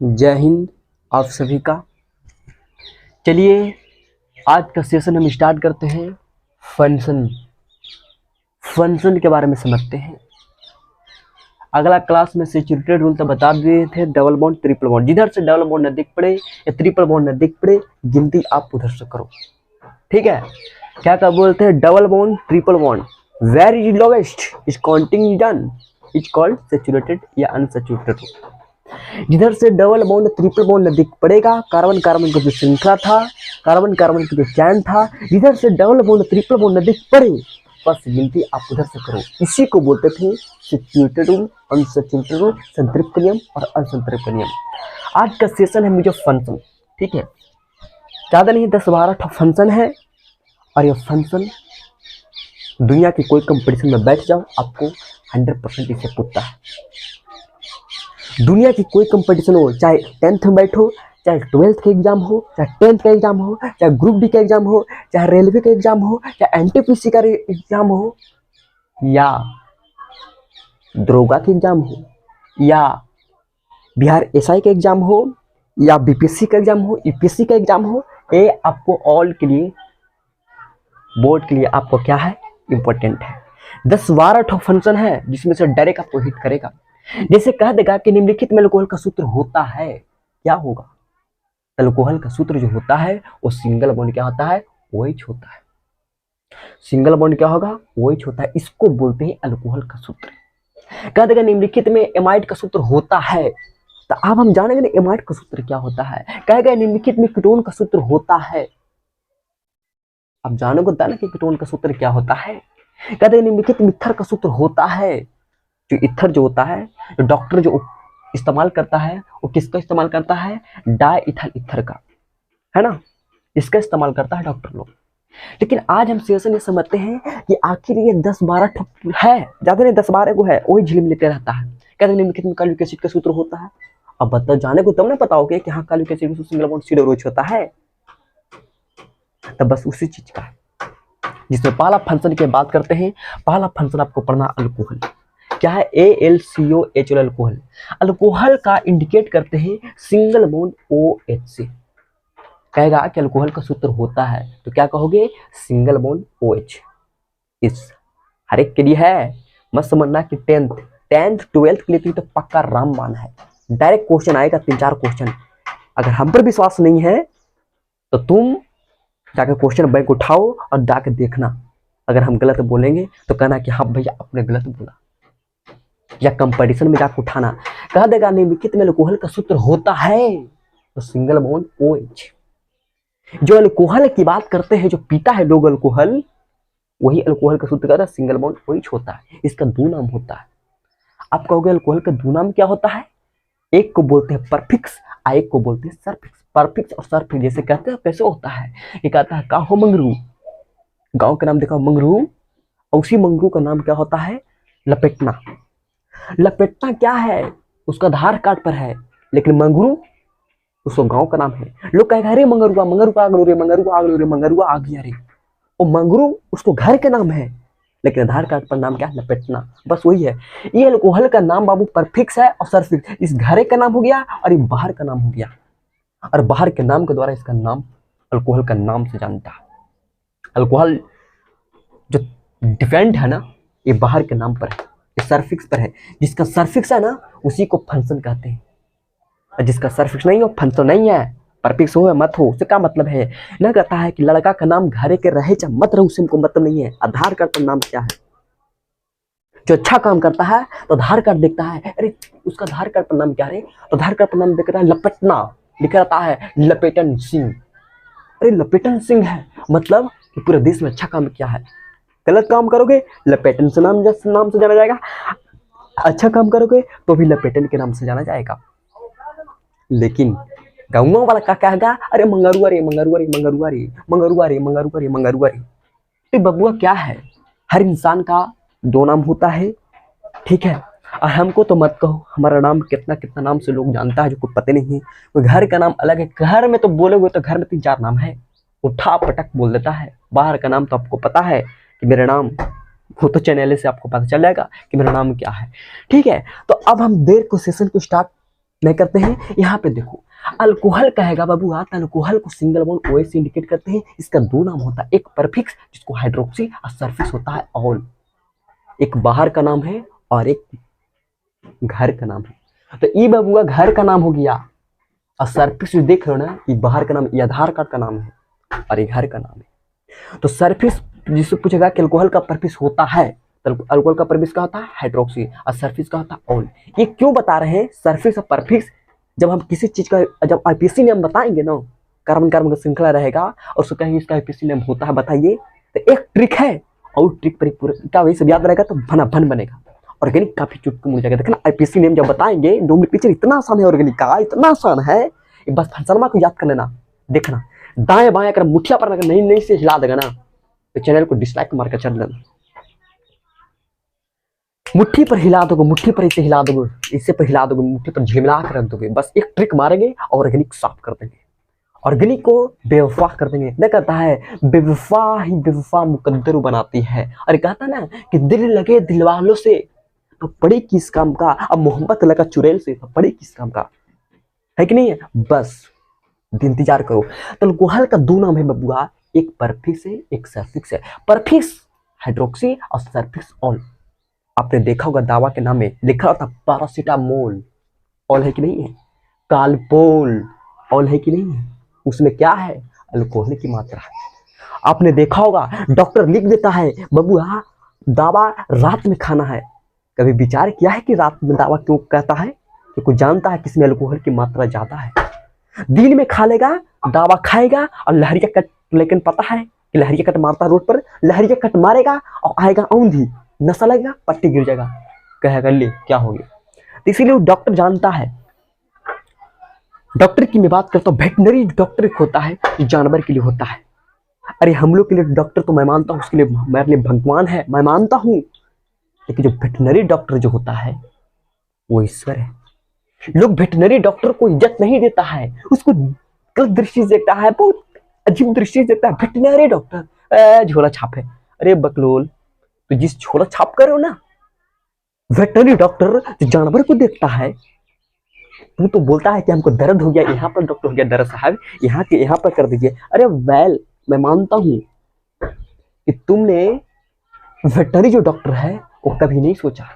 जय हिंद आप सभी का। चलिए आज का सेशन हम स्टार्ट करते हैं। फंक्शन के बारे में समझते हैं। अगला क्लास में सैचुरेटेड रूल तो बता दिए थे, डबल बॉन्ड ट्रिपल बॉन्ड, जिधर से डबल बॉन्ड न दिख पड़े या ट्रिपल बॉन्ड न दिख पड़े गिनती आप उधर से करो। ठीक है, क्या क्या बोलते हैं, double bond triple bond, where is lowest is counting done is called saturated या अनसैचुरेटेड। जिधर से डबल बॉन्ड ट्रिपल बॉन्ड दिख पड़ेगा, कार्बन कार्बन का जो श्रृंखला था, कार्बन कार्बन का जो चैन था, जिधर से डबल बॉन्ड ट्रिपल बॉन्ड दिख पड़े बस गिनती आप उधर से करो। इसी को बोलते थे सैचुरेटेड रूल, अनसैचुरेटेड रूल, संतृप्त नियम और असंतृप्त नियम। आज का सेशन है मुझे फंक्शन। ठीक है, ज्यादा नहीं 10-12 फंक्शन है और ये फंक्शन दुनिया की कोई कंपटीशन में बैठ जाओ आपको 100% इसे पूछता है। दुनिया की कोई कंपटीशन हो, चाहे 10th में बैठो, चाहे 12th का एग्जाम हो, चाहे 10th का एग्जाम हो, चाहे ग्रुप डी का एग्जाम हो, चाहे रेलवे का एग्जाम हो, चाहे एनटीपीसी का एग्जाम हो, या दरोगा का एग्जाम हो, या बिहार एसआई का एग्जाम हो, या बीपीएससी का एग्जाम हो, यूपीएससी का एग्जाम हो, ये आपको ऑल के लिए, बोर्ड के लिए आपको क्या है, इंपॉर्टेंट है। 10-12 फंक्शन है जिसमें से डायरेक्ट आपको हिट करेगा। जैसे कह देगा कि निम्नलिखित में अल्कोहल का सूत्र होता है, क्या होगा, अल्कोहल का सूत्र जो होता है वो सिंगल बॉन्ड क्या होता है, OH होता है। सिंगल बॉन्ड क्या होगा, OH होता है। इसको बोलते हैं अल्कोहल का सूत्र। कह देगा निम्नलिखित में एमाइड का सूत्र होता है, तो अब हम जानेंगे ना एमाइड का सूत्र क्या होता है। कहेगा निम्नलिखित में कीटोन का सूत्र होता है, अब जानोगे ना कि कीटोन का सूत्र क्या होता है। कहते हैं निम्नलिखित में इथर का सूत्र होता है। जो इथर जो होता है, जो डॉक्टर जो इस्तेमाल करता है वो किसका इस्तेमाल करता है, डाई इथाइल इथर का, है ना, इसका इस्तेमाल करता है डॉक्टर लोग। लेकिन आज हम सेशन ये समझते हैं कि आखिर ये 10-12 है, ज्यादा नहीं 10-12 को है, वही झिलम लेते रहता है। कहते हैं निम्नलिखित में कालिक एसिड का सूत्र होता है। अब बता जाने को तब ना पता होगा कि हाँ कालिक एसिड सिंगल बॉन्ड सीड और OH होता है, तब बस उसी चीज का है। जिसमें पहला फंक्शन की बात करते हैं, पहला फंक्शन आपको पढ़ना अल्कोहल क्या है, AlCOH अल्कोहल। अल्कोहल का इंडिकेट करते हैं सिंगल बॉन्ड OH से। कहेगा कि अल्कोहल का सूत्र होता है तो क्या कहोगे, सिंगल बॉन्ड OH। इस हर एक के लिए है, मत समझना कि 10th 12th के लिए तो पक्का रामबाण है। डायरेक्ट क्वेश्चन आएगा 3-4 क्वेश्चन। अगर हम पर विश्वास नहीं है तो तुम जाकर क्वेश्चन बैंक उठाओ और जाकर देखना। अगर हम गलत बोलेंगे तो कहना कि हाँ भैया आपने गलत बोला, या कंपटीशन में जाकर उठाना। कह देगा निम्नलिखित में अल्कोहल का सूत्र होता है तो सिंगल बॉन्ड OH। जो अल्कोहल की बात करते हैं, जो पीता है लोग अल्कोहल, वही अल्कोहल का सूत्र कहता है सिंगल बॉन्ड OH होता है। इसका 2 नाम होता है। आप कहोगे अल्कोहल का 2 नाम क्या होता है, एक को बोलते हैं परफिक्स और एक को बोलते हैं सरफिक्स। परफिक्स और सरफिक्स जैसे कहते हैं कैसे होता है, ये कहता है का हो मंगरू, गांव का नाम देखा मंगरू, और उसी मंगरू का नाम क्या होता है, लपेटना। लपेटना क्या है, उसका आधार कार्ड पर है, लेकिन मंगरू उसको गांव का नाम है। लोग कहेगा अरे मंगरुआ मंगरुआ आ गया रे, मंगरुआ आ गया रे, मंगरुआ आ गया रे, और मंगरू उसको घर के नाम है, लेकिन आधार कार्ड पर नाम क्या है, लपेटना। बस वही है। ये अल्कोहल का नाम बाबू परफिक्स है और सरफिक्स। इस घरे का नाम हो गया और ये बाहर का नाम हो गया, और बाहर के नाम के द्वारा इसका नाम अल्कोहल का नाम से जानता है। अल्कोहल जो डिफेंड है ना, ये बाहर के नाम पर है, ये सरफिक्स पर है। जिसका सरफिक्स है ना उसी को फंक्शन कहते हैं, और जिसका सरफिक्स नहीं हो फंक्शन नहीं है। परफिक्स हो या मत हो उससे क्या मतलब है। ना कहता है कि लड़का का नाम घरे के रहे चाहे मत रहे, उससे हमको मतलब नहीं है। आधार कार्ड पर नाम क्या है, जो अच्छा काम करता है तो आधार कार्ड देखता है, अरे उसका आधार कार्ड पर नाम क्या है, तो आधार कार्ड पर नाम देख रहा है लपेटना, लिखा रहता है लपेटन सिंह। अरे लपेटन सिंह है मतलब कि पूरे देश में अच्छा काम किया है। गलत काम करोगे लपेटन से नाम से जाना जाएगा, अच्छा काम करोगे तो भी लपेटन के नाम से जाना जाएगा। लेकिन गाँव वाला क्या कहेगा, अरे मंगरुआ रे मंगरुआ रे मंगरुआ रे मंगरुआ रे मंगरुआ रे मंगरुआ रे। तो बबुआ क्या है, हर इंसान का 2 नाम होता है, ठीक है। और हमको तो मत कहो, हमारा नाम कितना कितना नाम से लोग जानता है जो कोई पता नहीं है। कोई घर का नाम अलग है, घर में तो बोलोगे तो घर में 3-4 नाम है, उठा पटक बोल देता है। बाहर का नाम तो आपको पता है कि मेरा नाम, वो तो चैनल से आपको पता चल जाएगा कि मेरा नाम क्या है, ठीक है। तो अब हम देर को सेशन को स्टार्ट नहीं करते हैं। यहाँ पे देखो अल्कोहल कहेगा बाबूआ तो अल्कोहल को सिंगल बॉन्ड OH से इंडिकेट करते हैं। इसका दो नाम होता है, एक परफिक्स जिसको हाइड्रोक्सी और सफिक्स होता है ऑल। एक बाहर का नाम है और एक घर का नाम है। तो ये बाबूआ घर का नाम हो गया और सरफिक्स जो देख रहे हो ना, ये बाहर का नाम, ये आधार कार्ड का नाम है और ये घर का नाम है। तो सरफिक्स जिससे पूछेगा कि अल्कोहल का परफिक्स होता है, तो अल्कोहल का परफिक्स का होता है हाइड्रोक्सी और सरफिक्स का होता है ऑल। ये क्यों बता रहे हैं सरफिक्स और परफिक्स? जब हम किसी चीज का जब आईपीसी नेम बताएंगे ना, कार्बन कार्बन का श्रृंखला रहेगा और उसको कहेंगे इसका आईपीसी नेम होता है बताइए, तो एक ट्रिक है और ट्रिक पर पूरा क्या वही सब याद रहेगा तो भना भन बनेगा। ऑर्गेनिक काफी चुटकी मुड़ जाएगा। देखना आईपीसी नेम जब बताएंगे, 2 मिनट पीछे, इतना आसान है ऑर्गेनिक का, इतना आसान है, बस फंसलमा को याद कर लेना। देखना दाएं बाएं अगर मुठिया पर अगर नहीं से हिला देगा ना तो चैनल को डिसलाइक मार कर चल देना। मुट्ठी पर हिला दोगे, मुट्ठी पर इसे हिला दोगे, इसे पर हिला दोगे, मुट्ठी पर झिलमिला कर रख दोगे, बस एक ट्रिक मारेंगे और ऑर्गेनिक साफ कर देंगे, ऑर्गेनिक को बेवफा कर देंगे। न कहता है बेवफा ही बेवफा मुकद्दर बनाती है, और कहता ना कि दिल लगे दिल वालों से तो पड़ी किस काम का, अब मोहब्बत लगा चुड़ैल से तो पड़ी किस काम का, है कि नहीं है? बस इंतजार करो। तो अल्कोहल का दो नाम है बबुआ, एक परफिक्स है एक सफिक्स है। परफिक्स हाइड्रोक्सी और सफिक्स ऑल। आपने देखा होगा दावा के नाम में लिखा होता पैरासीटामोल, ऑल है कि नहीं है? कालपोल, ऑल है कि नहीं है? उसमें क्या है? अल्कोहल की मात्रा। आपने देखा होगा डॉक्टर लिख देता है बबुआ दावा रात में खाना है। कभी विचार किया है कि रात में दावा क्यों कहता है? क्योंकि जानता है कि इसमें अल्कोहल की मात्रा ज्यादा है। दिन में खा लेगा, दावा खाएगा और लहरिया कट, लेकिन पता है कि लहरिया कट मारता रोड पर, लहरिया कट मारेगा और आएगा औंधी, नशा लगेगा, पट्टी गिर जाएगा, कहेगा ले क्या हो गया। तो इसीलिए वो डॉक्टर जानता है। डॉक्टर की मैं बात करता हूँ, वेटनरी डॉक्टर एक होता है जानवर के लिए होता है। अरे हम लोग के लिए डॉक्टर तो मैं मानता हूँ उसके लिए मेरे लिए भगवान है, मैं मानता हूँ, लेकिन जो वेटनरी डॉक्टर जो होता है वो ईश्वर है। लोग वेटनरी डॉक्टर को इज्जत नहीं देता है, उसको गलत दृष्टि से देखता है, बहुत अजीब दृष्टि से देखता है। वेटनरी डॉक्टर झोला छाप है। अरे बकलोल, तो जिस झोला छाप कर रहे हो ना, वेटनरी डॉक्टर जो जानवर को देखता है, तू तो बोलता है कि हमको दर्द हो गया, यहाँ पर डॉक्टर हो गया दर्द साहब, यहाँ के यहाँ पर कर दीजिए। अरे वेल, मैं मानता हूँ कि तुमने वेटनरी जो डॉक्टर है वो कभी नहीं सोचा।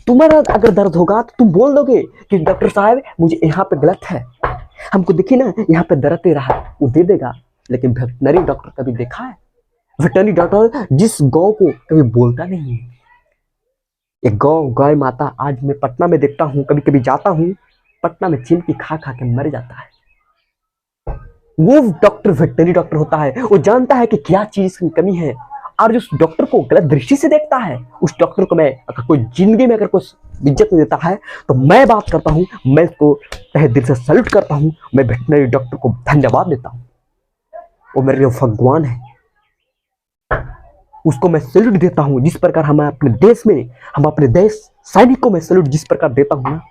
तुम्हारा अगर दर्द होगा तो तुम बोल दोगे कि डॉक्टर साहब मुझे यहाँ पे गलत है, हमको देखिए ना यहाँ पे दर्द दे रहा है, वो दे देगा। लेकिन वेटनरी डॉक्टर कभी देखा है? वेटनरी डॉक्टर जिस गौ को कभी बोलता नहीं है। एक गौ गाय माता, आज मैं पटना में देखता हूँ, कभी कभी जाता हूँ, पटना में चिमकी खा खा के मर जाता है। वो डॉक्टर वेटनरी डॉक्टर होता है, वो जानता है कि क्या चीज की कमी है, और जो डॉक्टर को गलत दृष्टि से देखता है, उस डॉक्टर को मैं अगर कोई जिंदगी में अगर कोई इज्जत नहीं देता है तो मैं बात करता हूँ, मैं इसको तहे दिल से सल्यूट करता हूँ, मैं वेटनरी डॉक्टर को धन्यवाद देता हूँ, वो मेरे लिए भगवान है, उसको मैं सल्यूट देता हूँ। जिस प्रकार हम अपने देश में, हम अपने देश सैनिक को मैं सल्यूट जिस प्रकार देता हूँ ना,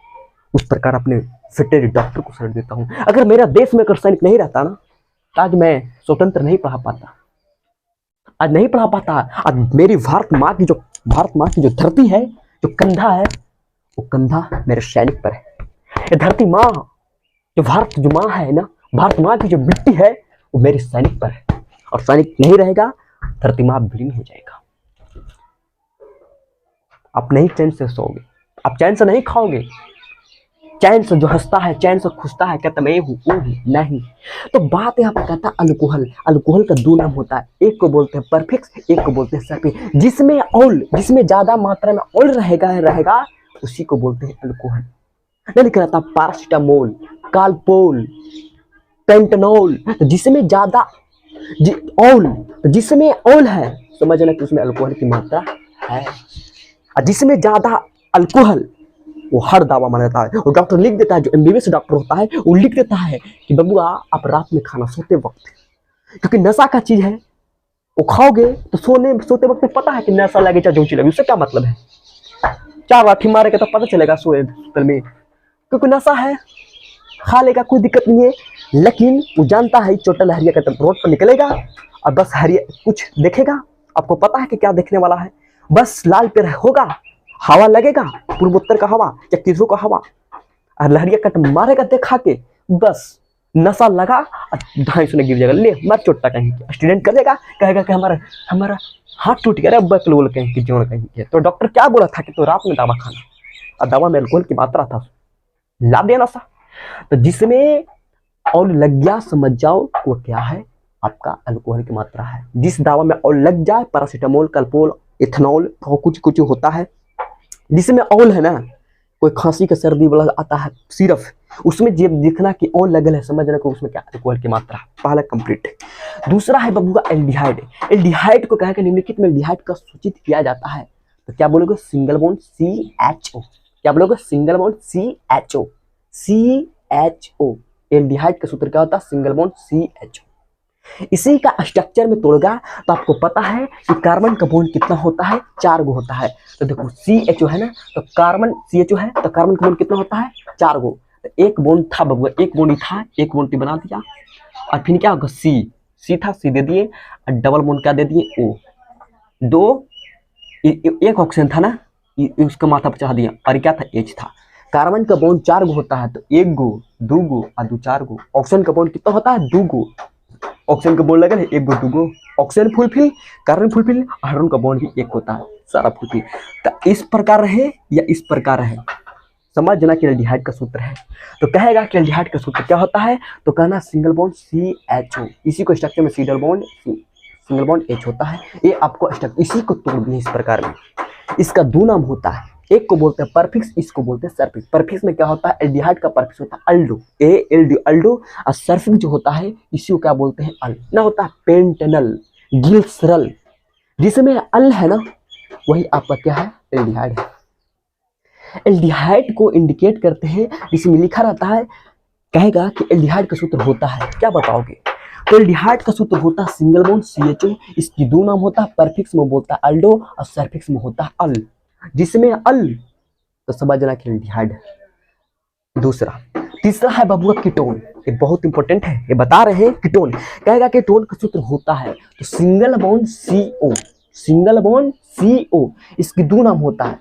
उस प्रकार अपने वेटनरी डॉक्टर को सल्यूट देता हूँ। अगर मेरा देश में अगर सैनिक नहीं रहता ना, तो आज मैं स्वतंत्र नहीं पढ़ा पाता, आज नहीं पढ़ा पाता। आज मेरी भारत माँ की जो धरती है, जो कंधा है, वो कंधा मेरे सैनिक पर है। ये धरती माँ, जो भारत जो माँ है ना, भारत माँ की जो मिट्टी है वो मेरे सैनिक पर है, और सैनिक नहीं रहेगा धरती माँ विलीन हो जाएगा। आप नहीं चैन से सोओगे, आप चैन से नहीं खाओगे। चैन से जो हंसता है, चैन से खुशता है, कहता मैं हूँ वो हूँ नहीं। तो बात यहाँ पर कहता है अल्कोहल। अल्कोहल का दो नाम होता है, एक को बोलते हैं परफिक्स, एक को बोलते हैं सफिक्स। जिसमें ऑल, जिसमें ज्यादा मात्रा में ऑल रहेगा उसी को बोलते हैं अल्कोहल। नहीं लिखा रहता पैरासीटामोल, कालपोल, पेंटनॉल, जिसमें ज्यादा ऑल, जिसमें ऑल है समझना कि उसमें अल्कोहल की मात्रा है। और जिसमें ज्यादा अल्कोहल वो हर दावा माना जाता है। और डॉक्टर लिख देता है, जो एमबीबीएस डॉक्टर होता है वो लिख देता है कि बबुआ आप रात में खाना सोते वक्त, क्योंकि नशा का चीज है, वो खाओगे तो सोते वक्त पता है कि नशा लगे चाहे जोची लगे, उससे क्या मतलब है? 4 लाठी मारेगा तो पता चलेगा सोए में, क्योंकि नशा है, खा लेगा कोई दिक्कत नहीं है। लेकिन वो जानता है चोटा लहरिया का रोड पर निकलेगा और बस हरिया कुछ देखेगा, आपको पता है कि क्या देखने वाला है, बस लाल पे होगा, हवा लगेगा, पूर्वोत्तर का हवा या किसो का हवा, और लहरिया कट मारेगा देखा के, बस नशा लगा और 250 में गिर जाएगा, ले मर चोटा कहीं के। स्टूडेंट करेगा, कहेगा कि हमारा हमारा हाथ टूट गया, बकलोल कहीं की जोड़ कहीं के। तो डॉक्टर क्या बोला था कि तो रात में दवा खाना, और दवा में अल्कोहल की मात्रा था, ला दिया नशा। तो जिसमें और लग गया समझ जाओ वो क्या है, आपका अल्कोहल की मात्रा है। जिस दवा में और लग जाए, पैरासीटामोल, कल्पोल, इथेनॉल, तो कुछ कुछ होता है जिसमें ऑल है ना, कोई खांसी का सर्दी वाला आता है सिर्फ, उसमें जब दिखना कि ऑल लगल है, समझना कि उसमें क्या अल्कोहल की मात्रा, पहला कंप्लीट है। दूसरा है बबुआ एल्डिहाइड। एल्डिहाइड को कहा कि निम्नलिखित में एल्डिहाइड का सूचित किया जाता है, तो क्या बोलोगे, सिंगल बॉन्ड CHO। क्या बोलोगे, single bond CHO। CHO aldehyde का सूत्र क्या होता है, सिंगल बॉन्ड CHO। इसी का स्ट्रक्चर में तोड़गा तो आपको पता है कि कार्बन का बॉन्ड कितना होता है, 4 गो होता है। तो देखो CHO है ना, तो कार्बन CHO है तो कार्बन का बॉन्ड कितना होता है, 4 गो। तो एक बॉन्ड था बबुआ, एक बॉन्ड था, एक बॉन्ड बना दिया, और फिर क्या होगा, C था, C दे दिए, और डबल बॉन्ड क्या दे दिए, O। दो एक ऑक्सीजन था ना, उसका माथा पर चढ़ा दिया, और क्या था, H था। कार्बन का बॉन्ड 4 गो होता है, तो 1 गो, 2 गो और 2 4 गो। ऑक्सीजन का बॉन्ड कितना होता है, 2 गो। ऑक्सीजन का बॉन्ड लगा है 1 go 2 go, oxygen fulfil, carbon fulfil, hydrogen का बॉन्ड भी 1 होता है, सारा फुलफिल। तो इस प्रकार रहे या इस प्रकार रहे, समझना कि एल्डिहाइड का सूत्र है। तो कहेगा कि एल्डिहाइड का सूत्र क्या होता है, तो कहना सिंगल बॉन्ड CHO। इसी को स्ट्रक्चर में सिंगल बॉन्ड H होता है। ये आपको स्ट्रक्चर इसी को तोड़ दिए इस प्रकार में। इसका 2 नाम होता है, एक को बोलते हैं परफिक्स, इसको बोलते हैं सरफिक्स। परफिक्स में क्या होता है, एल्डिहाइड का परफिक्स होता है अल्डो, ALD अल्डो, और सरफिक्स जो होता है इसी को क्या बोलते हैं, अल ना होता है पेंटेनल, ग्लिसरल। जिसमें अल है ना, वही आपका क्या है, एल्डिहाइड है। एल्डिहाइड को इंडिकेट करते हैं, जिसमें लिखा रहता है, कहेगा कि एल्डिहाइड का सूत्र होता है, क्या बताओगे, तो एल्डिहाइड का सूत्र होता है सिंगल बॉन्ड CHO। इसकी 2 नाम होता है, परफिक्स में बोलता है अल्डो और सरफिक्स में होता है अल। जिसमें अल तो समझना कि एल्डिहाइड है। दूसरा, तीसरा है बबुआ कीटोन। ये बहुत इंपॉर्टेंट है, ये बता रहे हैं कीटोन। कहेगा कि कीटोन का सूत्र होता है तो single bond CO, single bond CO। इसकी 2 नाम होता है,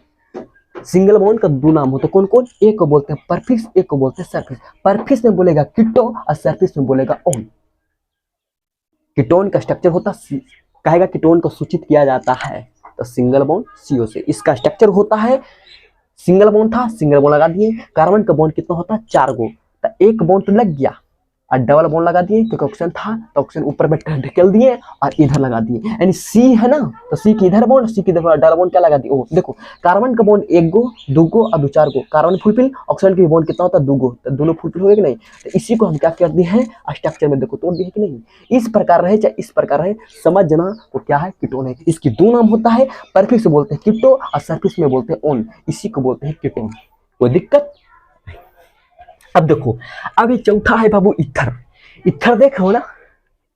सिंगल बॉन्ड का 2 नाम होता है, कौन कौन, एक को बोलते हैं परफिक्स, एक को बोलते हैं सरफिक्स। परफिक्स में बोलेगा कीटो और सरफिक्स में बोलेगा ओन। कीटोन का स्ट्रक्चर होता है, कहेगा कीटोन को सूचित किया जाता है तो सिंगल बॉन्ड CO से। इसका स्ट्रक्चर होता है, सिंगल बॉन्ड था, सिंगल बॉन्ड लगा दिए, कार्बन का बॉन्ड कितना होता है, 4 गो, तो एक बॉन्ड तो लग गया, और डबल बॉन्ड लगा दिए, क्योंकि ऑक्सीजन था तो ऑक्सीजन ऊपर में ढकेल दिए और इधर लगा दिए, यानी C है ना, तो C की इधर बॉन्ड, C की इधर डबल बॉन्ड क्या लगा दिए, ओ देखो कार्बन का बॉन्ड 1 गो 2 गो और 2 4 गो, कार्बन फुलफिल, ऑक्सीजन की बॉन्ड कितना होता है, 2 गो, तो दोनों फुलफिल हो गए कि नहीं। तो इसी को हम क्या कर दिए हैं, स्ट्रक्चर में देखो तोड़ दिए कि नहीं। इस प्रकार रहे चाहे इस प्रकार रहे, समझना वो क्या है, कीटोन है। इसकी 2 नाम होता है, परफिक्स से बोलते हैं कीटो और सरफिक्स में बोलते हैं ओन, इसी को बोलते हैं कीटोन। कोई दिक्कत। अब देखो, अब ये चौथा है बाबू ईथर। ईथर देखो ना,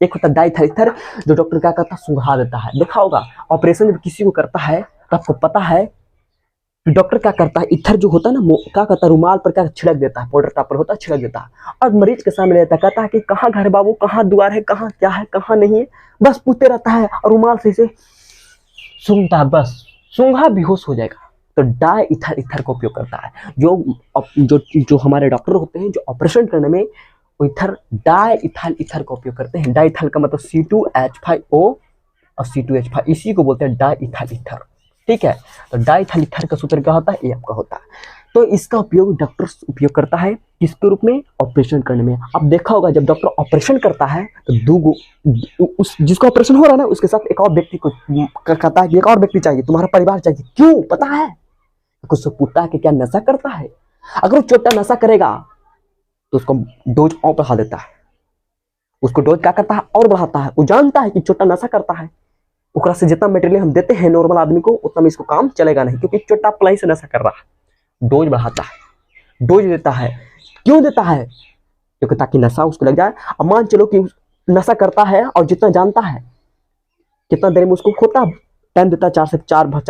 एक होता है डाइथर ईथर, जो डॉक्टर क्या करता है, सुंघा देता है। देखा होगा ऑपरेशन जब किसी को करता है तो आपको पता है कि डॉक्टर क्या करता है, ईथर जो होता है ना, क्या करता है, रुमाल पर क्या छिड़क देता है, पाउडर टापर होता है, छिड़क देता है, और मरीज के सामने रहता है, कहता है कि कहाँ घर बाबू, कहाँ द्वार है, कहाँ क्या है, कहाँ नहीं है, बस पूछते रहता है, और रुमाल से इसे सूंघता है, बस सूंघा बेहोश हो जाएगा। तो डाई ईथर ईथर का उपयोग करता है। जो हमारे डॉक्टर होते हैं जो ऑपरेशन करने में ईथर, डाई इथाइल ईथर का उपयोग करते हैं। डाई इथाइल का मतलब C2H5O और C2H5, इसी को बोलते हैं डाई इथाइल ईथर। ठीक है, तो डाई इथाइल ईथर का सूत्र क्या होता है, ये आपका होता है। तो इसका उपयोग डॉक्टर उपयोग करता है किसके रूप में, ऑपरेशन करने में। अब देखा होगा जब डॉक्टर ऑपरेशन करता है तो 2 गो, उस जिसका ऑपरेशन हो रहा है ना उसके साथ एक और व्यक्ति को कहता है कि एक और व्यक्ति चाहिए, तुम्हारा परिवार चाहिए, क्यों पता है, कुछ पूछता है कि क्या नशा करता है। अगर वो छोटा नशा करेगा तो उसको डोज और बढ़ा देता है, उसको डोज क्या करता है, और बढ़ाता है। वो जानता है कि छोटा नशा करता है, ओकरा से जितना मटेरियल हम देते हैं नॉर्मल आदमी को उतना में इसको काम चलेगा नहीं, क्योंकि छोटा प्लाई से नशा कर रहा है। डोज बढ़ाता है, डोज देता है। क्यों देता है, क्योंकि ताकि नशा उसको लग जाए। अब मान चलो कि नशा करता है और जितना जानता है कितना देर में उसको होता, टाइम देता है 4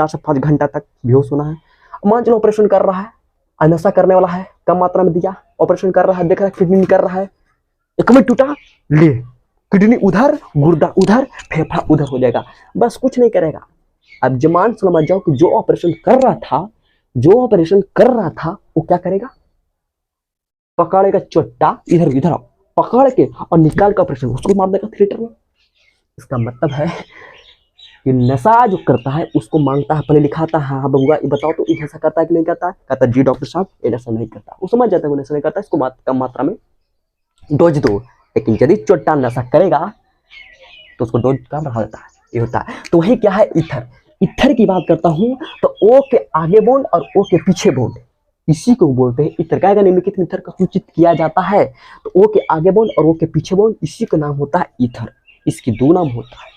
से 5 घंटा तक बेहोश होना है। मान चलो ऑपरेशन कर रहा है, नशा करने वाला है, कम मात्रा में दिया, ऑपरेशन कर रहा है, देख रहा है किडनी कर रहा है, एक में टूटा, ले किडनी उधर, गुर्दा उधर, फेफड़ा उधर हो जाएगा, बस कुछ नहीं करेगा। अब जमान समझ जाओ कि जो ऑपरेशन कर रहा था वो क्या करेगा, पकड़ेगा चोट्टा, इधर इधर आओ, पकड़ के और निकाल का ऑपरेशन उसको मार देगा थिएटर में। इसका मतलब है कि नशा जो करता है उसको मांगता है, पहले लिखाता है, हाँ बबुआ ये बताओ तो ये ऐसा करता है कि नहीं करता है, कहता है जी डॉक्टर साहब ये नशा नहीं करता। वो समझ जाता है वो नशा नहीं करता, इसको कम मात्रा में डोज दो। लेकिन यदि चोट्टा नशा करेगा तो उसको डोज का बढ़ा देता है, ये होता है। तो वही क्या है, ईथर। ईथर की बात करता हूं तो ओ के आगे बॉन्ड और ओ के पीछे बॉन्ड, इसी को बोलते हैं ईथर। क्या निम्नलिखित ईथर का सूचित किया जाता है, तो ओ के आगे बॉन्ड और ओ के पीछे बॉन्ड, इसी का नाम होता है ईथर। इसकी दो नाम होता है,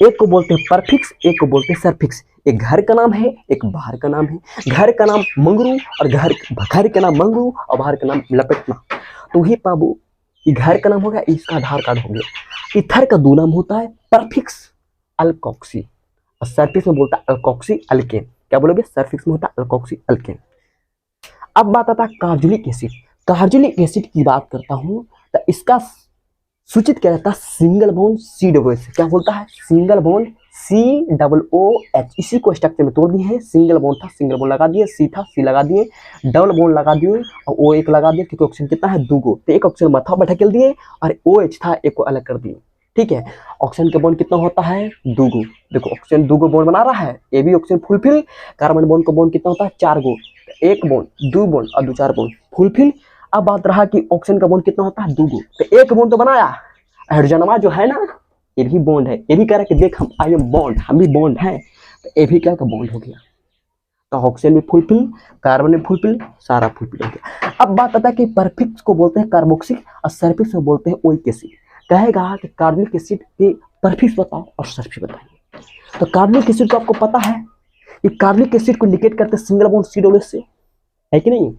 एक को बोलते हैं परफिक्स, एक को बोलते हैं सरफिक्स। एक घर का नाम है, एक बाहर का नाम है। घर का नाम मंगरू और घर का नाम मंगरू और बाहर का नाम लपेटना। तो ही बाबू ये घर का नाम हो गया, इसका आधार कार्ड हो गया। इथर का दो नाम होता है, परफिक्स अल्कोक्सी और सरफिक्स में बोलता है अल्कोक्सी अल्केन। क्या बोलोगे, सरफिक्स में होता है अल्कोक्सी अल्केन। अब बात आता है कार्बोक्सिलिक एसिड। कार्बोक्सिलिक एसिड की बात करता हूं तो इसका सूचित किया जाता है सिंगल बॉन्ड COOH से। क्या बोलता है, सिंगल बॉन्ड COOH। इसी को स्ट्रक्चर में तोड़ दिए हैं, सिंगल बॉन्ड था सिंगल बॉन्ड लगा दिए, C था C लगा दिए, डबल बॉन्ड लगा दिए और O एक लगा दिए, क्योंकि ऑक्सीजन कितना है, 2 गो, तो एक ऑक्सीजन माथा पर ढकेल दिए और OH था एक को अलग कर दिए। ठीक है, ऑक्सीजन का बॉन्ड कितना होता है, 2 गो। देखो ऑक्सीजन 2 गो बॉन्ड बना रहा है, ये भी ऑक्सीजन फुलफिल। कार्बन बॉन्ड का बॉन्ड कितना होता है, 4 गो, एक बॉन्ड 2 बॉन्ड और 2 4 बॉन्ड फुलफिल। अब बात रहा कि ऑक्सीजन का बॉन्ड कितना होता है, 2 गो, तो एक बॉन्ड तो बनाया। हाइड्रोजनमा जो है ना, ये भी बॉन्ड है, ये भी कह रहा है कि देख हम आई एम बॉन्ड, हम भी बॉन्ड हैं, तो ये भी क्या का बॉन्ड हो गया। तो ऑक्सीजन भी फुलफिल, कार्बन भी फुलफिल, सारा फुलफिल हो गया। अब बात आता है कि परफिक्स को बोलते हैं कार्बोक्सिलिक और सरफिक्स को बोलते हैं ओइक एसिड। कहेगा कि कार्बोनिक एसिड के परफिक्स बताओ और सरफिक्स बताइए। तो कार्बोनिक एसिड को आपको पता है कि कार्बोनिक एसिड को इंडिकेट करते हैं सिंगल बॉन्ड COOH से, है कि नहीं,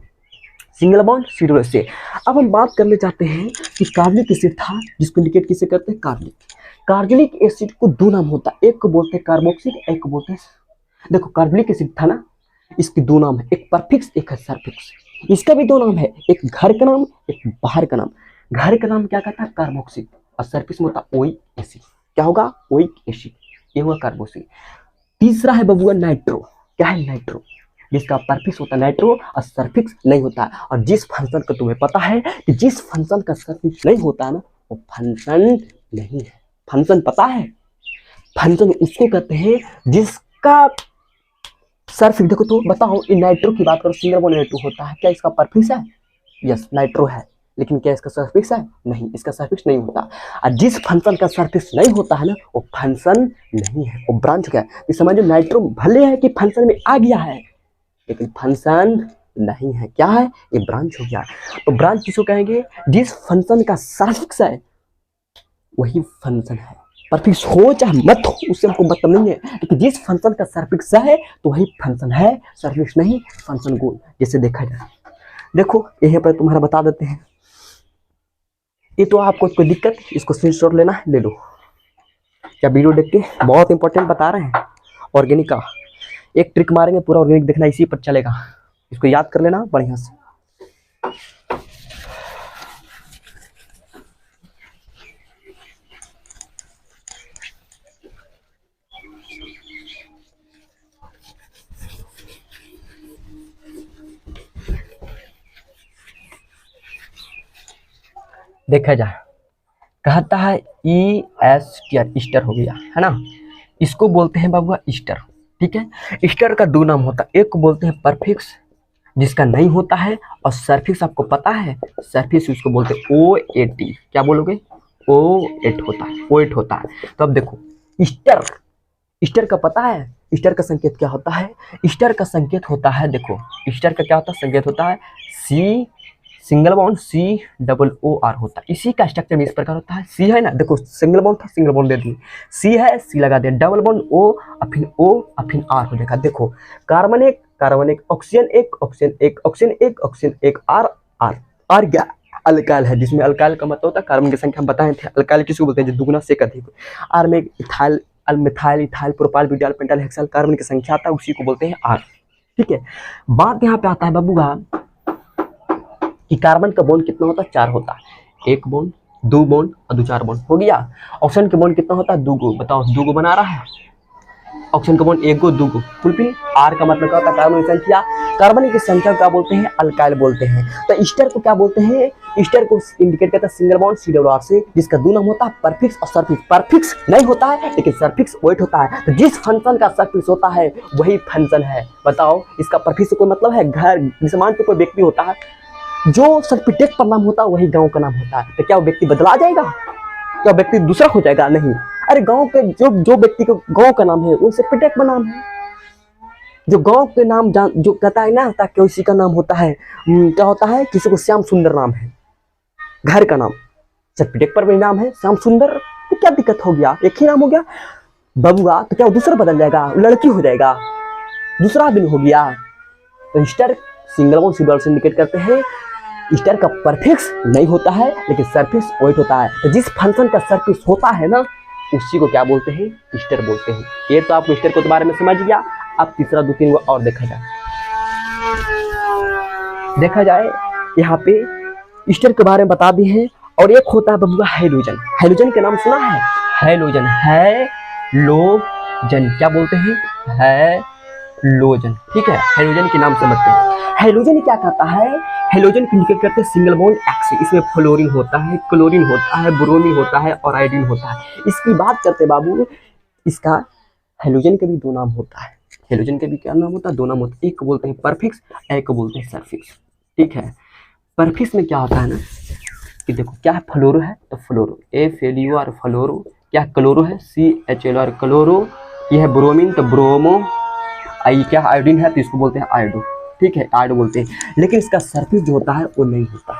सिंगल बॉन्ड COOH से। अब हम बात करने चाहते हैं कि कार्बोनिक एसिड था जिसको इंडिकेट किसे करते हैं, कार्बोनिक। कार्बोनिक एसिड को दो नाम होता है, एक को बोलते हैं कार्बोक्सिल, एक को बोलते हैं, देखो कार्बोनिक एसिड था ना, इसके दो नाम है, एक परफिक्स एक है सरफिक्स। इसका भी दो नाम है, एक घर का नाम एक बाहर का नाम। घर का नाम क्या कहता है, कार्बोक्सिल, और सरफिक्स में होता है ओइक एसिड। क्या होगा, ओइक एसिड, ये हुआ कार्बोक्सिल। तीसरा है बबुआ नाइट्रो। क्या है, नाइट्रो, जिसका परफिक्स होता है नाइट्रो और सरफिक्स नहीं होता है। और जिस फंक्शन का तुम्हें पता है कि जिस फंक्शन का सरफिक्स नहीं होता है ना, वो फंक्शन नहीं है। फंक्शन पता है, फंक्शन उसको कहते हैं जिसका सरफिक्स, देखो तो बताओ, इन नाइट्रो की बात करो, सिंगल बॉन्ड नाइट्रो होता है, क्या इसका परफिक्स है, यस नाइट्रो है, लेकिन क्या इसका सरफिक्स है, नहीं, इसका सरफिक्स नहीं होता। और जिस फंक्शन का सरफिक्स नहीं होता है ना, वो फंक्शन नहीं है, वो ब्रांच हो गया। तो समझो नाइट्रो भले है कि फंक्शन में आ गया है, लेकिन फंक्शन नहीं है, क्या है, ये ब्रांच हो गया। तो ब्रांच किसको कहेंगे, जिस फंक्शन का सरफिक्स है वही फंक्शन है। परफिक्स हो चाहे मत हो उससे हमको मतलब नहीं है, लेकिन जिस फंक्शन का सरफिक्स है तो वही फंक्शन है, सरफिक्स नहीं फंक्शन गोल, जैसे देखा जाए। देखो यहीं पर तुम्हारा बता देते हैं, ये तो आपको कोई दिक्कत, इसको स्क्रीनशॉट लेना है ले लो। क्या वीडियो देख के बहुत इंपॉर्टेंट बता रहे हैं, ऑर्गेनिक का एक ट्रिक मारेंगे, पूरा ऑर्गेनिक देखना, इसी पर चलेगा, इसको याद कर लेना बढ़िया से। देखा जाए, कहता है ESTR, ईस्टर हो गया है ना, इसको बोलते हैं बाबू ईस्टर। ठीक है, ईस्टर का दो नाम होता है, एक को बोलते हैं परफिक्स जिसका नहीं होता है, और सरफिक्स आपको पता है, सरफिक्स उसको बोलते हैं OAT। क्या बोलोगे, O8 होता है, O8 होता है। तो अब देखो ईस्टर, ईस्टर का पता है, ईस्टर का संकेत क्या होता है, ईस्टर का संकेत होता है, देखो ईस्टर का क्या होता है, संकेत होता है C सिंगल बॉन्ड COOR होता है। इसी का स्ट्रक्चर में इस प्रकार होता है, C है ना, देखो सिंगल बॉन्ड था सिंगल बॉन्ड दे दिए, C है C लगा दिया, डबल बॉन्ड O और फिर R हो जाएगा। देखो कार्बन एक ऑक्सीजन एक ऑक्सीजन एक ऑक्सीजन एक ऑक्सीजन एक R क्या अल्काइल है, जिसमें अल्काइल का मतलब होता है कार्बन की संख्या हम बताए थे, अल्काइल किसको बोलते हैं, जो दुगुना से अधिक। R में ethyl methyl ethyl propyl butyl pentyl hexyl carbon की संख्या आता है, उसी को बोलते हैं R। ठीक है, बात यहाँ पे आता है बबुआ कि कार्बन का बॉन्ड कितना होता है, 4 होता है, एक बॉन्ड 2 बॉन्ड और 2 4 बॉन्ड हो गया। ऑक्सीजन के बॉन्ड कितना होता है, 2 गो, बताओ 2 गो बना रहा है, ऑक्सीजन का बॉन्ड एगो दूगो फुलफिल। आर का मतलब क्या होता है? कार्बन की संख्या। कार्बन की संख्या को क्या बोलते हैं? अल्काइल बोलते हैं। तो ईस्टर को क्या बोलते हैं? ईस्टर को इंडिकेट करता है सिंगल बॉन्ड COR से, जिसका दो नाम होता है परफिक्स और सरफिक्स। परफिक्स नहीं होता है लेकिन सरफिक्स वेट होता है। तो जिस फंक्शन का सरफिक्स होता है वही फंक्शन है। बताओ इसका परफिक्स से कोई मतलब है? घर जैसे मान के कोई व्यक्ति होता है, जो सल्पिटेक पर नाम होता है वही गाँव का नाम होता है। तो क्या वो व्यक्ति बदला जाएगा? क्या व्यक्ति दूसरा हो जाएगा? नहीं। अरे गांव के जो व्यक्ति को गांव का नाम है वो सल्पिटेक का नाम है। जो गांव के नाम जो कहता है ना, होता है किसी का नाम होता है क्या होता है? किसी को श्याम सुंदर नाम है, घर का नाम सल्पिटेक पर भी नाम है श्याम सुंदर, तो क्या दिक्कत हो गया? एक ही नाम हो गया बबुआ, तो क्या वो दूसरा बदल जाएगा? लड़की हो जाएगा, दूसरा आदमी हो गया। तो ईस्टर सिंगल बॉन्ड COR से इंडिकेट करते हैं। ईस्टर का परफिक्स नहीं होता है लेकिन सरफिक्स वेट होता है। तो जिस फंक्शन का सरफिक्स होता है ना उसी को क्या बोलते हैं? ईस्टर बोलते हैं। ये तो आपको ईस्टर के बारे में समझ गया। अब तीसरा 2-3 को और देखा जाए यहाँ पे ईस्टर के बारे में बता दिए हैं। और एक होता है बबुआ हैलोजन। हैलोजन के नाम सुना है? हैलोजन, हैलोजन क्या बोलते हैं? हैलोजन, ठीक है। हैलोजन के नाम समझते हैं। हैलोजन क्या कहता है? हैलोजन को इंडिकेट करते हैं सिंगल बॉन्ड एक्सिस। इसमें फ्लोरीन होता है, क्लोरीन होता है, ब्रोमीन होता है और आयोडीन होता है। इसकी बात करते बाबू, इसका हैलोजन के भी दो नाम होता है। हैलोजन के भी क्या नाम होता है? दो नाम होता है। एक को बोलते हैं परफिक्स, एक को बोलते हैं सरफिक्स, ठीक है। परफिक्स में क्या होता है ना कि देखो क्या है? फ्लोरो है तो फ्लोरो, FLOR फ्लोरो। क्या क्लोरो है? CHLR chloro. ये है ब्रोमीन तो ब्रोमो। आई क्या आयोडीन है तो इसको बोलते हैं आयोडो, ठीक है, आयोडो बोलते हैं। लेकिन इसका सरफिक्स जो होता है वो नहीं होता।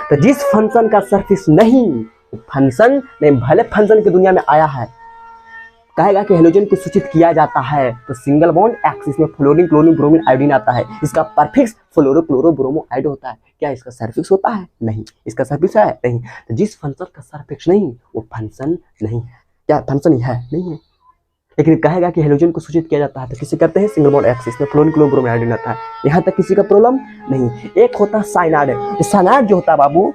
तो जिस फंक्शन का सरफिक्स नहीं, फंक्शन नहीं, भले फंक्शन की दुनिया में आया है, कहेगा कि हैलोजन को सूचित किया जाता है तो सिंगल बॉन्ड एक्सिस में फ्लोरीन, क्लोरीन, ब्रोमीन, आयोडीन आता है। इसका परफिक्स फ्लोरो, क्लोरो, ब्रोमो, आयोडो होता है। क्या इसका सरफिक्स होता है? नहीं। इसका सरफिक्स है? नहीं। तो जिस फंक्शन का सरफिक्स नहीं वो फंक्शन नहीं है। क्या फंक्शन है? नहीं है। लेकिन कहेगा कि हैलोजन को सूचित किया जाता है तो किसे करते हैं? सिंगल बॉन्ड एक्सिस में फ्लोरीन, क्लोरीन, ब्रोमीन, आयोडीन आता है। यहाँ तक किसी का प्रॉब्लम नहीं। एक होता है साइनाइड। साइनाइड जो होता है बाबू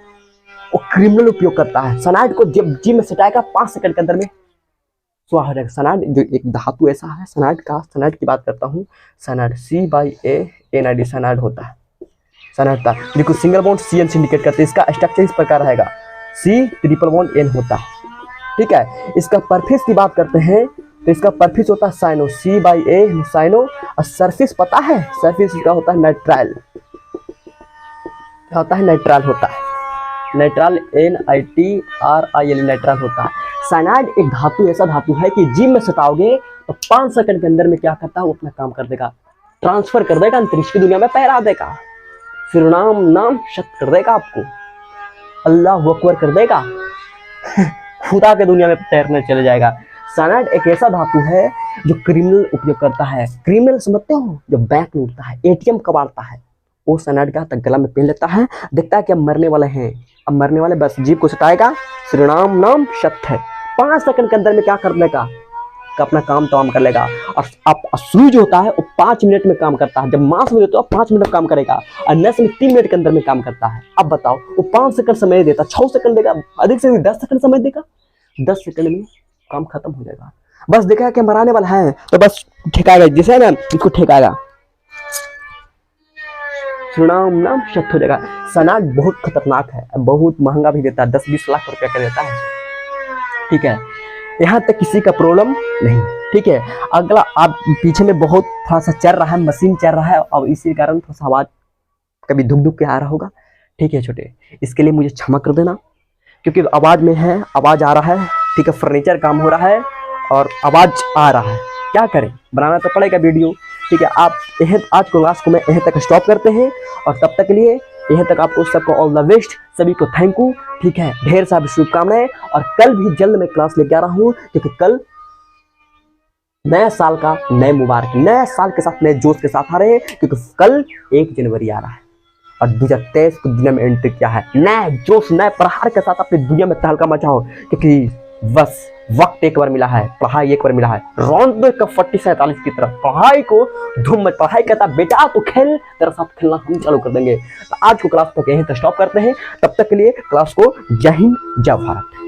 वो क्रिमिनल उपयोग करता है। साइनाइड को जब जी में सटाएगा 5 सेकंड के अंदर में स्वाहा हो जाएगा। साइनाइड जो एक धातु ऐसा है, साइनाइड की बात करता हूँ। साइनाइड CANID साइनाइड होता है। साइनाइड का देखो सिंगल बॉन्ड CN से इंडिकेट करते हैं। इसका स्ट्रक्चर इस प्रकार रहेगा, C∧N होता है, ठीक है। इसका परफिक्स की बात करते हैं तो इसका परफिक्स होता है साइनो, C/A साइनो। और सरफिक्स पता है? सरफिक्स का होता है नाइट्राइल। क्या होता है? नाइट्राइल होता है। नाइट्राइल NITRIL नाइट्राइल होता है। साइनाइड एक धातु ऐसा धातु है कि जिम में सटाओगे तो 5 सेकंड के अंदर में क्या करता है? वो अपना काम कर देगा, ट्रांसफर कर देगा, अंतरिक्ष की दुनिया में फहरा देगा, फिर नाम शक्त कर देगा, आपको अल्लाह अकबर कर देगा, खुदा के दुनिया में तैरने चले जाएगा। साइनाइड एक ऐसा धातु है जो क्रिमिनल उपयोग करता है। क्रिमिनल समझते हो? जो बैंक लूटता है, ATM कबाड़ता है, वो साइनाइड का गला में पहन लेता है। देखता है कि अब मरने वाले हैं, अब मरने वाले, बस जीभ को सटाएगा, श्री नाम शक्त है। 5 सेकंड के अंदर में क्या कर लेगा? अपना काम तमाम कर लेगा। और अब सुई जो होता है वो 5 मिनट में काम करता है। जब मांस में देते हो 5 मिनट काम करेगा और नस में 3 मिनट के अंदर में काम करता है। अब बताओ वो 5 सेकंड समय देता, 6 सेकंड देगा, अधिक से 10 सेकंड समय देगा, 10 सेकंड में काम खत्म हो जाएगा। बस देखा कि मराने वाला है तो बस ठेकाएगा, जैसे ना इसको ठेकाएगा, नाम शक्त हो जाएगा। साइनाइड बहुत खतरनाक है, बहुत महंगा भी देता है, 10-20 लाख रुपया का देता है, ठीक है। यहाँ तक किसी का प्रॉब्लम नहीं, ठीक है। अगला आप पीछे में बहुत थोड़ा सा चल रहा है, मशीन चल रहा है, अब इसी कारण थोड़ा सा आवाज कभी धुक के आ रहा होगा, ठीक है छोटे, इसके लिए मुझे क्षमा कर देना क्योंकि आवाज में है, आवाज आ रहा है, ठीक है। फर्नीचर काम हो रहा है और आवाज आ रहा है, क्या करें, बनाना तो पड़ेगा वीडियो, ठीक है। आप आज क्लास को मैं यहीं तक स्टॉप करते हैं और तब तक के लिए यहीं तक आपको सबको ऑल द बेस्ट, सभी को थैंक यू, ठीक है। ढेर सारी शुभकामनाएं और कल भी जल्द मैं क्लास लेके आ रहा हूँ क्योंकि कल नया साल का नए मुबारक, नए साल के साथ नए जोश के साथ आ रहे हैं क्योंकि कल 1 जनवरी आ रहा है और 2023 को दुनिया में एंट्री किया है। नए जोश नए प्रहार के साथ अपनी दुनिया में तहलका मचाओ क्योंकि बस वक्त एक बार मिला है, पढ़ाई एक बार मिला है। रौंद का 47 की तरफ पढ़ाई को धूम मत, पढ़ाई कहता बेटा तो खेल, तेरा साथ खेलना हम चालू कर देंगे। तो आज को क्लास को यहीं तक स्टॉप करते हैं, तब तक के लिए क्लास को जय हिंद जय भारत।